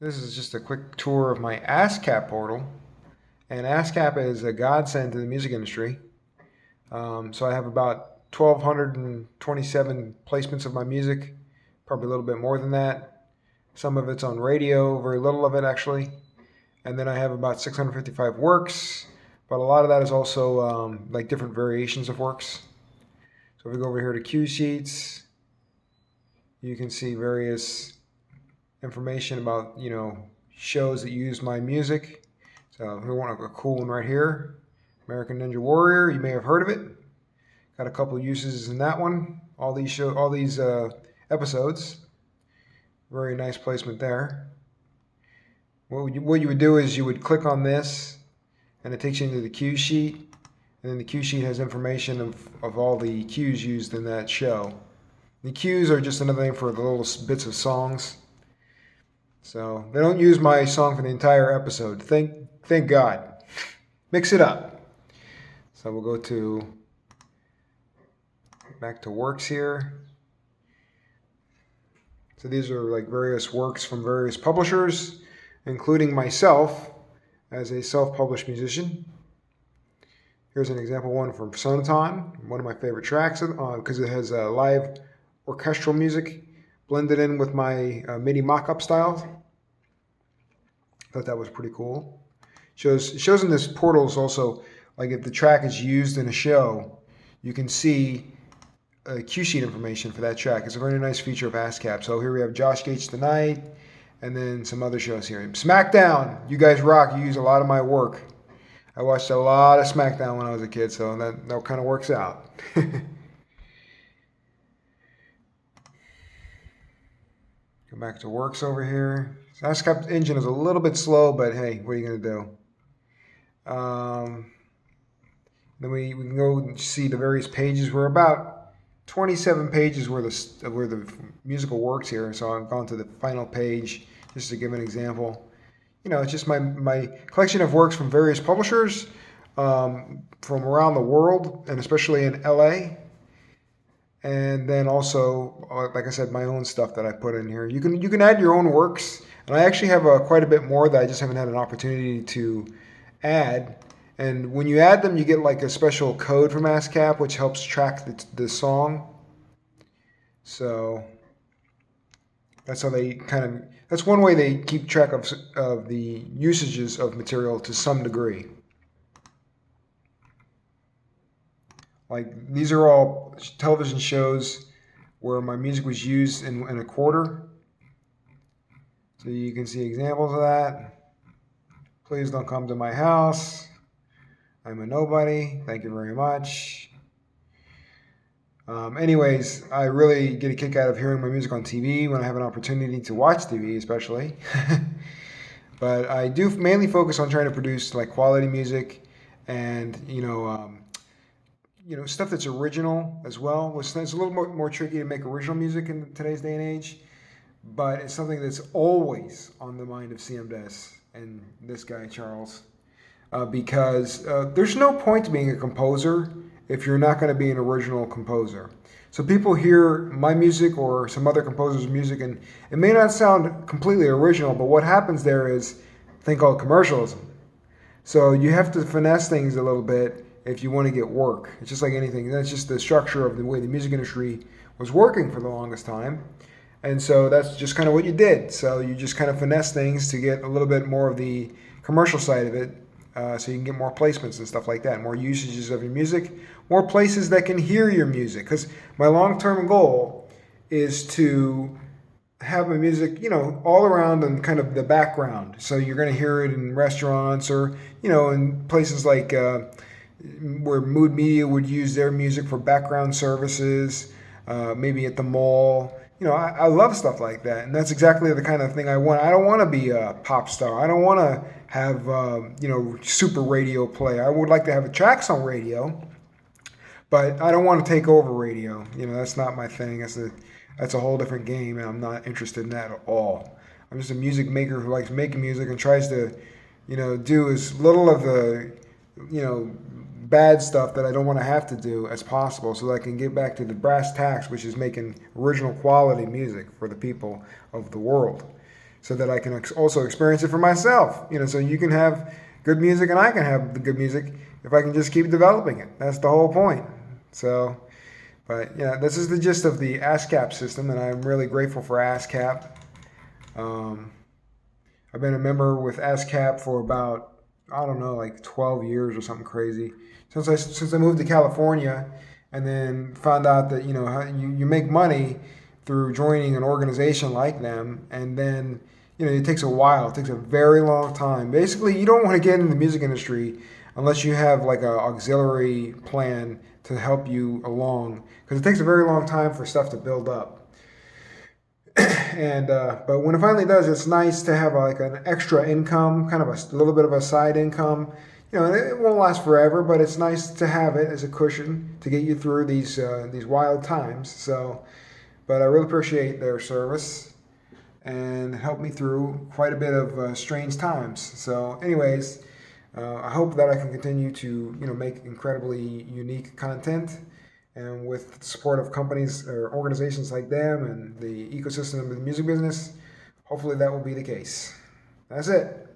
This is just a quick tour of my ASCAP portal. And ASCAP is a godsend to the music industry. So I have about 1,227 placements of my music, probably a little bit more than that. Some of it's on radio, very little of it actually. And then I have about 655 works, but a lot of that is also like different variations of works. So if we go over here to cue sheets, you can see various information about, shows that use my music. So we want a cool one right here, American Ninja Warrior. You may have heard of it. Got a couple uses in that one. All these episodes. Very nice placement there. What you would do is you would click on this, and it takes you into the cue sheet. And then the cue sheet has information of all the cues used in that show. The cues are just another name for the little bits of songs. So they don't use my song for the entire episode. Thank God. Mix it up. So we'll go back to works here. So these are like various works from various publishers, including myself as a self-published musician. Here's an example one from Sonaton, one of my favorite tracks because it has live orchestral music blended in with my MIDI mock-up styles. Thought that was pretty cool. It shows in this portals also, like if the track is used in a show, you can see cue sheet information for that track. It's a very nice feature of ASCAP. So here we have Josh Gates Tonight, and then some other shows here. SmackDown, you guys rock. You use a lot of my work. I watched a lot of SmackDown when I was a kid, so that kind of works out. Go back to works over here. ASCAP engine is a little bit slow, but hey, what are you going to do? Then we can go and see the various pages. We're about 27 pages where the musical works here. So I've gone to the final page just to give an example. It's just my collection of works from various publishers from around the world, and especially in LA. And then also, like I said, my own stuff that I put in here. You can add your own works, and I actually have quite a bit more that I just haven't had an opportunity to add. And when you add them, you get like a special code from ASCAP, which helps track the song. So that's how that's one way they keep track of the usages of material to some degree. Like these are all television shows where my music was used in a quarter. So you can see examples of that. Please don't come to my house. I'm a nobody. Thank you very much. Anyways, I really get a kick out of hearing my music on TV when I have an opportunity to watch TV, especially. But I do mainly focus on trying to produce like quality music, and stuff that's original as well. It's a little more tricky to make original music in today's day and age, but it's something that's always on the mind of CMDess and this guy Charles. Because there's no point to being a composer if you're not going to be an original composer. So people hear my music or some other composer's music, and it may not sound completely original, but what happens there is a thing called commercialism. So you have to finesse things a little bit if you want to get work. It's just like anything. That's just the structure of the way the music industry was working for the longest time. And so that's just kind of what you did. So you just kind of finesse things to get a little bit more of the commercial side of it. So you can get more placements and stuff like that, more usages of your music, more places that can hear your music. Because my long-term goal is to have my music, all around in kind of the background. So you're going to hear it in restaurants or, in places like where Mood Media would use their music for background services, maybe at the mall. I love stuff like that, and that's exactly the kind of thing I want. I don't want to be a pop star. I don't want to have, super radio play. I would like to have tracks on radio, but I don't want to take over radio. That's not my thing. That's a whole different game, and I'm not interested in that at all. I'm just a music maker who likes making music and tries to, do as little of the, bad stuff that I don't want to have to do as possible, so that I can get back to the brass tacks, which is making original quality music for the people of the world. so that I can also experience it for myself. So you can have good music and I can have the good music if I can just keep developing it. That's the whole point. So, but yeah, this is the gist of the ASCAP system, and I'm really grateful for ASCAP. I've been a member with ASCAP for about, I don't know, like 12 years or something crazy. Since I moved to California, and then found out that you make money through joining an organization like them, and then it takes a while. It takes a very long time. Basically, you don't want to get in the music industry unless you have like an auxiliary plan to help you along, because it takes a very long time for stuff to build up. And but when it finally does, it's nice to have like an extra income, kind of a little bit of a side income. It won't last forever, but it's nice to have it as a cushion to get you through these wild times. So, but I really appreciate their service and helped me through quite a bit of strange times. So, anyways, I hope that I can continue to make incredibly unique content. And with the support of companies or organizations like them and the ecosystem of the music business, hopefully that will be the case. That's it.